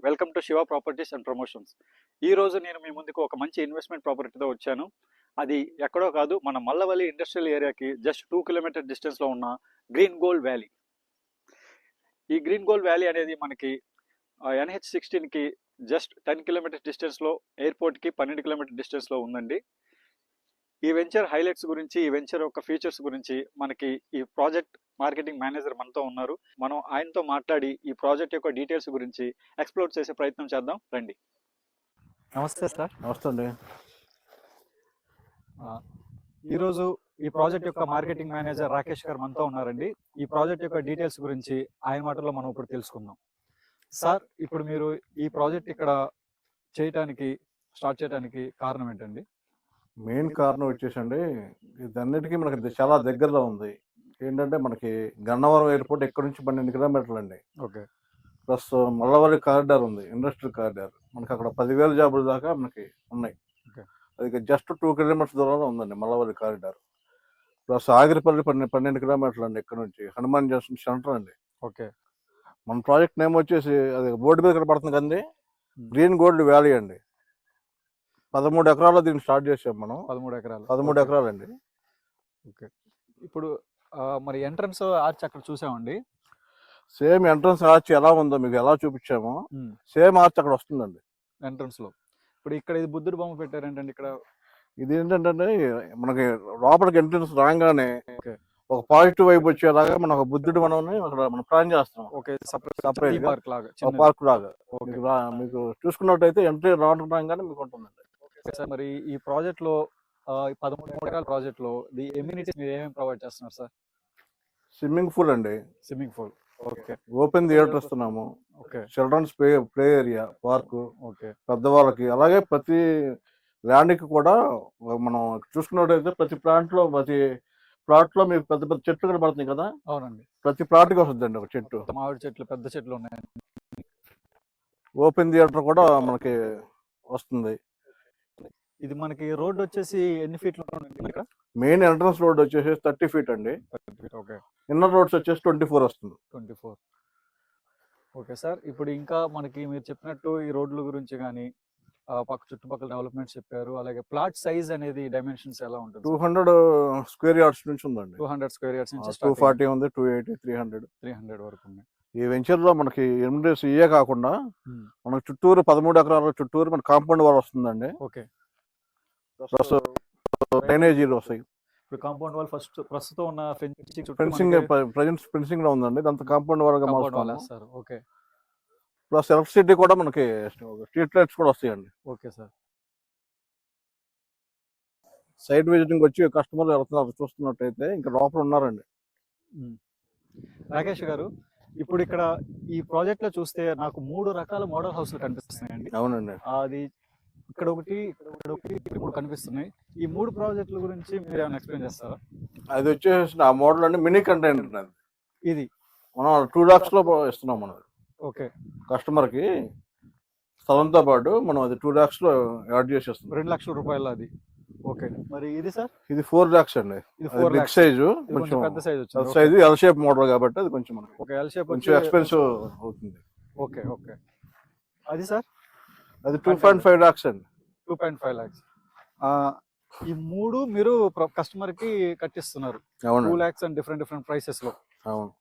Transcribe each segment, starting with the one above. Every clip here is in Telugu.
Welcome to Shiva properties and promotions. ఈ రోజు నేను మీ ముందుకు ఒక మంచి ఇన్వెస్ట్మెంట్ ప్రాపర్టీతో వచ్చాను. అది ఎక్కడో కాదు, మన మల్లవల్లి ఇండస్ట్రియల్ ఏరియాకి జస్ట్ 2 కిలోమీటర్ డిస్టెన్స్లో ఉన్న గ్రీన్ గోల్డ్ వ్యాలీ. ఈ గ్రీన్ గోల్డ్ వ్యాలీ అనేది మనకి NH16కి జస్ట్ 10 కిలోమీటర్ డిస్టెన్స్లో, ఎయిర్పోర్ట్కి 12 కిలోమీటర్ డిస్టెన్స్లో ఉందండి. ఈ వెంచర్ హైలైట్స్ గురించి, ఈ వెంచర్ యొక్క ఫీచర్స్ గురించి మనకి ఈ ప్రాజెక్ట్ మార్కెటింగ్ మేనేజర్ మనతో ఉన్నారు. మనం ఆయనతో మాట్లాడి ఈ ప్రాజెక్ట్ యొక్క డీటెయిల్స్ గురించి ఎక్స్ప్లోర్ చేసే ప్రయత్నం చేద్దాం రండి. నమస్తే సార్. నమస్తే అండి. ఈరోజు ఈ ప్రాజెక్ట్ యొక్క మార్కెటింగ్ మేనేజర్ రాకేష్ గారు మనతో ఉన్నారండి. ఈ ప్రాజెక్ట్ యొక్క డీటెయిల్స్ గురించి ఆయన మాటల్లో మనం ఇప్పుడు తెలుసుకుందాం. సార్, ఇప్పుడు మీరు ఈ ప్రాజెక్ట్ ఇక్కడ స్టార్ట్ చేయడానికి కారణం ఏంటండి? మెయిన్ కారణం వచ్చేసండి, ఇదన్నిటికీ మనకి చాలా దగ్గరలో ఉంది. ఏంటంటే మనకి గన్నవరం ఎయిర్పోర్ట్ ఇక్కడ నుంచి 12 కిలోమీటర్లు అండి. ఓకే. ప్లస్ మల్లవల్లి కారిడార్ ఉంది, ఇండస్ట్రియల్ కారిడార్. మనకి అక్కడ 10,000 జాబుల దాకా మనకి ఉన్నాయి. అది జస్ట్ 2 కిలోమీటర్స్ దూరంలో ఉందండి మల్లవల్లి కారిడార్. ప్లస్ ఆగిరిపల్లి 12 కిలోమీటర్లు అండి ఇక్కడ నుంచి. హనుమాన్ జంక్షన్ సెంటర్ అండి. ఓకే. మన ప్రాజెక్ట్ నేమ్ వచ్చేసి అది బోర్డు మీద కనపడుతుంది కదండి, గ్రీన్ గోల్డ్ వ్యాలీ అండి. 13 ఎకరాల్లో దీన్ని స్టార్ట్ చేసాం మనం. 13 ఎకరాలు అండి. ఓకే. ఇప్పుడు మరి ఎంట్రన్స్ ఆర్చ్ అక్కడ చూసామండి. సేమ్ ఎంట్రన్స్ ఆర్చ్ ఎలా ఉందో మీకు ఎలా చూపించామో సేమ్ ఆర్చ్ అక్కడ వస్తుందండి ఎంట్రన్స్ లో. ఇప్పుడు ఇక్కడ ఇది బుద్ధుడు బొమ్మ పెట్టారేంటండి ఇక్కడ? ఇది ఏంటంటే మనకి లోపలికి ఎంట్రన్స్ రాగానే ఒక పాజిటివ్ వైపు వచ్చేలాగా మనం ఒక బుద్ధుడు మనం ప్లాన్ చేస్తాం. ఓకే. సపరేట్ పార్క్ లాగా మీకు చూసుకున్నట్టయితే ఎంట్రీ రాగానే మీకు ఉంటుందండి. సార్, మరి ఈ ప్రాజెక్ట్ లో 13 ఎకరాల ప్రాజెక్ట్ లో ది ఎమ్యూనిటీస్ మీరు ఏమేమి ప్రొవైడ్ చేస్తున్నారు సార్? స్విమ్మింగ్ పూల్ అండి. Swimming pool. Okay. Open theatre ఇస్తున్నాము. Okay. Children's play area, park. Okay. పెద్దవాళ్ళకి. అలాగే ప్రతి ల్యాండ్ కి కూడా మనం చూసుకున్నట్టయితే ప్రతి ప్లాట్ లో మీకు పెద్ద పెద్ద చెట్లు కనబడుతున్నాయి కదా. అవునండి. ప్రతి ప్లాట్ కి వస్తుందండి ఒక చెట్టు. మామిడి చెట్లు, పెద్ద చెట్లు ఉన్నాయి. ఓపెన్ థియేటర్ కూడా మనకి వస్తుంది. ఇది మనకి రోడ్ వచ్చేసి ఎన్ని ఫీట్లు ఉంటుంది? మెయిన్ ఎంట్రన్స్ రోడ్ వచ్చేసి 30 ఫీట్ అండి. ఓకే. ఇన్నర్ రోడ్స్ వచ్చేసి 24 వస్తుంది. 24. ఓకే సార్, ఇప్పుడు ఇంకా మనకి మీరు చెప్పినట్టు ఈ రోడ్ల గురించి కానీ చుట్టుపక్కల డెవలప్మెంట్స్ చెప్పారు. అలాగే ప్లాట్ సైజ్ అనేది డైమెన్షన్స్ ఎలా ఉంటుంది? 200 స్క్వేర్ యార్డ్స్ నుంచి ఉందండి. 200 స్క్వేర్ యార్డ్స్ నుంచి 240 ఉంది, 280, 300 వరకు ఉన్నాయి. ఈ వెంచర్ లో మనకి ఎమ్యూనిటీస్ ఇయే కాకుండా మనకి చుట్టూరు 13 ఎకరాల చుట్టూరు మన కాంపౌండ్ వాల్ వస్తుందండి. ఓకే. డ్రైనేజీలు వస్తాయి. ఇప్పుడు కాంపౌండ్ వాల్ ప్రస్తుతం ఉన్న ఫెన్సింగ్ లో ఉందండి. దాంతో కాంపౌండ్ వాల్ గా సార్. ఓకే. ప్లస్ ఎలక్ట్రిసిటీ కూడా మనకి స్ట్రీట్ లైట్స్ కూడా వస్తాయండి. Okay sir. సైట్ విజిటింగ్ వచ్చి కస్టమర్లు వెళ్తున్నారు చూస్తున్నట్టయితే ఇంకా లోపల ఉన్నారండి. రాకేష్ గారు, ఇప్పుడు ఇక్కడ ఈ ప్రాజెక్ట్ లో చూస్తే నాకు 3 రకాల మోడల్ హౌస్లు కనిపిస్తున్నాయండి. అవునండి. అది ఇక్కడ ఒకటి, ఇక్కడ ఒకటి, 3 కనిపిస్తున్నాయి. ఈ 3 ప్రాజెక్టుల గురించి మీరు ఏమైనా ఎక్స్ప్లెయిన్ చేస్తారా? అది వచ్చేసి ఆ మోడల్ అండి, మినీ కంటైనర్. అది ఇది మనం 2 lakhs లో ఇస్తున్నాం మనం. ఓకే. కస్టమర్ కి స్థలంతో పాటు మనం అది 2 lakhs లో యాడ్ చేసేస్తున్నాం. 2 లక్షల రూపాయలు అది. ఓకే. మరి ఇది సార్? ఇది 4 lakhs అండి. ఇది 4 బిగ్ సైజు, కొంచెం పెద్ద size. Size L shape model కాబట్టి అది కొంచెం మనకి ఓకే. ఎల్ షేప్ కొంచెం ఎక్స్పెన్సివ్ అవుతుంది. ఓకే. ఓకే. అది సార్? అది 2.5 lakhs అండి. 2.5 lakhs. ఈ 3 మీరు కస్టమర్ కి కట్టిస్తున్నారు. 2 lakhs అండ్ డిఫరెంట్ ప్రైసెస్ లో. అవును.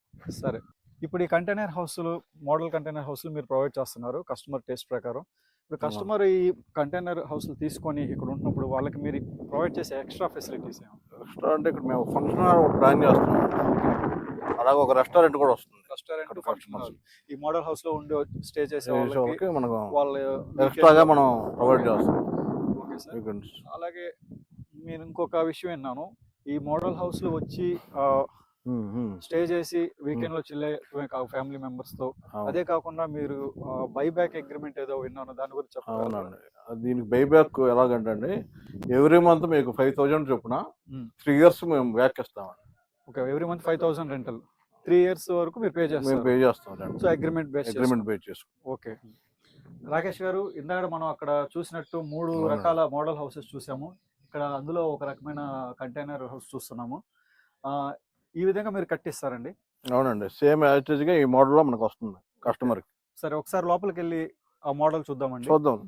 సరే, ఇప్పుడు ఈ కంటైనర్ హౌస్లు, మోడల్ కంటైనర్ హౌస్లు మీరు ప్రొవైడ్ చేస్తున్నారు కస్టమర్ టేస్ట్ ప్రకారం. ఇప్పుడు కస్టమర్ ఈ కంటైనర్ హౌస్లు తీసుకొని ఇక్కడ ఉంటున్నప్పుడు వాళ్ళకి మీరు ప్రొవైడ్ చేసే ఎక్స్ట్రా ఫెసిలిటీస్ ఎక్స్ట్రా అంటే ఇక్కడ మేము ఫంక్షన్ హాల్ ప్లాన్ చేస్తున్నాం. అలాగే ఒక రెస్టారెంట్ కూడా వస్తుంది. రెస్టారెంట్, ఫంక్షన్ హాల్ ఈ మోడల్ హౌస్ లో ఉండి స్టే చేసే వాళ్ళకి వాళ్ళు ఎక్స్ట్రాగా మనం ప్రొవైడ్ చేస్తాం. Okay sir. అలాగే నేను ఇంకొక విషయం విన్నాను, ఈ మోడల్ హౌస్ లో వచ్చి స్టే చేసి వీకెండ్ లో చిల్లే ఫ్యామిలీ మెంబర్స్ తో, అదే కాకుండా మీరు బైబ్యాక్ అగ్రిమెంట్ ఏదో విన్నాను, దాని గురించి చెప్పండి. దీనికి బైబ్యాక్ ఎలాగంటే ఎవ్రీ మంత్ మీకు 5,000 చొప్పున 3 years మేము బ్యాక్ ఇస్తామండి. Okay. Every month 5,000 rental 3 years వరకు మీరు పే చేస్తాం. సో అగ్రిమెంట్ బేస్ చేసుకో. ఓకే. రాకేష్ గారు, ఇందాక మనం అక్కడ చూసినట్టు 3 రకాల మోడల్ హౌసెస్ చూసాము. ఇక్కడ అందులో ఒక రకమైన కంటైనర్ హౌస్ చూస్తున్నాము. ఈ విధంగా మీరు కట్టిస్తారండి? అవునండి. సేమ్ యాజ్ గా ఈ మోడల్ లో మనకు వస్తుంది కస్టమర్ కి. సరే, ఒకసారి లోపలికి వెళ్ళి ఆ మోడల్ చూద్దామండి. చూద్దాం.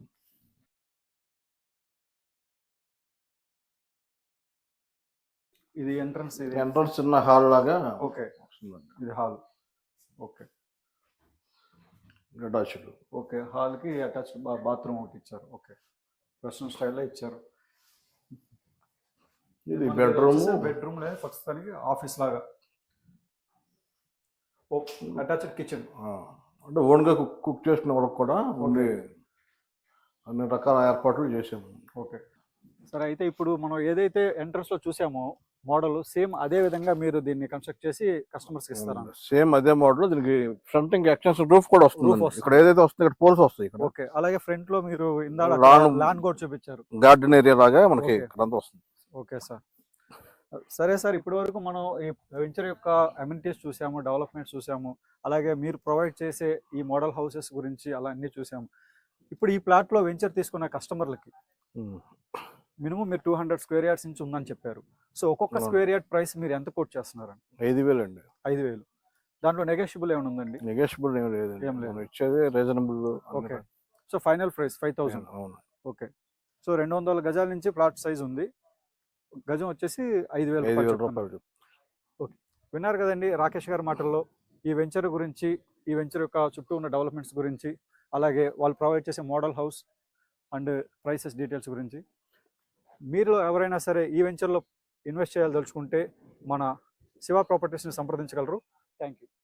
ఇది ఎంట్రన్స్, ఇది ఎంట్రన్స్ చిన్న హాల్ లాగా ఓకే, వస్తుందండి. ఇది హాల్. Okay attached. ఓకే, హాల్కి అటాచ్డ్ బాత్రూమ్ ఒకటి ఇచ్చారు. ఓకే, వెస్ట్రన్ స్టైల్లో ఇచ్చారు. ఇది బెడ్రూమ్. బెడ్రూమ్ లేదు, ప్రస్తుతానికి ఆఫీస్ లాగా. Attached kitchen. అంటే ఓన్గా కుక్ చేసిన వాళ్ళకి కూడా ఉండే అన్ని రకాల ఏర్పాట్లు చేసాము. ఓకే సరే, అయితే ఇప్పుడు మనం ఏదైతే ఎంట్రన్స్లో చూసామో మోడల్ సేమ్ అదే విధంగా మీరు దీన్ని కన్స్ట్రక్ట్ చేసి కస్టమర్స్కి ఇస్తారా? సేమ్ అదే మోడల్. దీనికి ఫ్రంట్ ఇంకా ఎక్స్టెన్షన్ రూఫ్ కూడా వస్తుంది. ఇక్కడ ఏదైతే వస్తుంది ఇక్కడ పోల్స్ వస్తాయి. ఇక్కడ ఓకే, అలాగే ఫ్రంట్ లో మీరు ఇందాక లాన్ కూడా చూపించారు, గార్డెన్ ఏరియా లాగా మనకి ఇక్కడంతా వస్తుంది. Okay sir. సరే సార్, ఇప్పటి వరకు మనం ఈ వెంచర్ యొక్క అమ్యూనిటీస్ చూసాము, డెవలప్మెంట్స్ చూసాము, అలాగే మీరు ప్రొవైడ్ చేసే ఈ మోడల్ హౌసెస్ గురించి అలా అన్నీ చూసాము. ఇప్పుడు ఈ ప్లాట్లో వెంచర్ తీసుకున్న కస్టమర్లకి మినిమం మీరు 200 స్క్వేర్ యార్డ్స్ నుంచి ఉందని చెప్పారు. సో ఒక్కొక్క స్క్వేర్ యార్డ్ ప్రైస్ మీరు ఎంత కోట్ చేస్తున్నారండి? 5,000 అండి. 5,000. దాంట్లో నెగోషియబుల్ ఏమైనా ఉందండి? నెగోషియబుల్ ఏం లేదు, ఏం లేదు, ఇచ్చేది reasonable. Okay, so final price 5,000. అవును. ఓకే, సో 200 గజాల నుంచి ప్లాట్ సైజ్ ఉంది. గజం వచ్చేసి 5,000 రూపాయలు. ఓకే, విన్నారు కదండి రాకేష్ గారి మాటల్లో ఈ వెంచర్ గురించి, ఈ వెంచర్ యొక్క చుట్టూ ఉన్న డెవలప్మెంట్స్ గురించి, అలాగే వాళ్ళు ప్రొవైడ్ చేసే model house and prices details గురించి. మీరు ఎవరైనా సరే ఈ వెంచర్లో ఇన్వెస్ట్ చేయాలదలుచుకుంటే మన శివ ప్రాపర్టీస్ని సంప్రదించగలరు. Thank you.